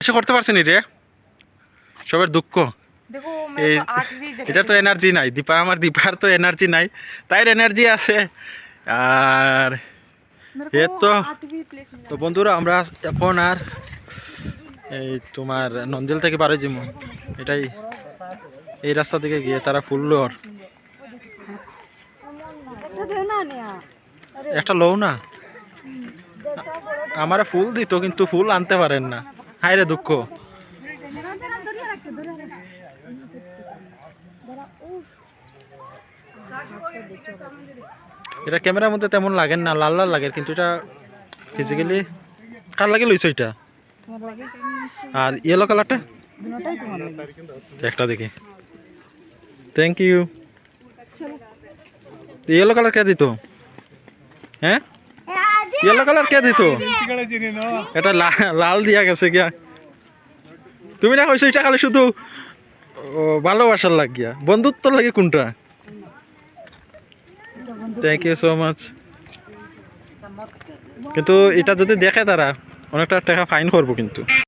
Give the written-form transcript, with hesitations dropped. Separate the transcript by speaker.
Speaker 1: কিছু করতে পারছি নি রে, সবার দুঃখ। এই এটা তো এনার্জি নাই, দীপার তো এনার্জি নাই, তাইর এনার্জি আছে। আর এ তো তো বন্ধুরা আমরা এখন আর এই তোমার নন্দিল থেকে পারে যেমন এটাই এই রাস্তা থেকে গিয়ে তারা ফুল লোর একটা লও না, আমার ফুল দিত কিন্তু ফুল আনতে পারেন না, হায় রে দুঃখ। এটা ক্যামেরার মধ্যে তেমন লাগে না, লাল লাল লাগে, কিন্তু এটা ফিজিক্যালি কার লাগে লইছো এটা? আর ইয়েলো কালারটা একটা দেখি, থ্যাংক ইউ। ইয়েলো কালার কে দিত? হ্যাঁ ইয়েলো কালার কে দিত? এটা লাল দিয়া গেছে গিয়া, তুমি না কইছো এটা খালি শুধু ভালোবাসার লাগিয়া, বন্ধুত্ব লাগে কোনটা? Thank you so much. কিন্তু এটা যদি দেখে তারা অনেকটা টাকা ফাইন করবো কিন্তু।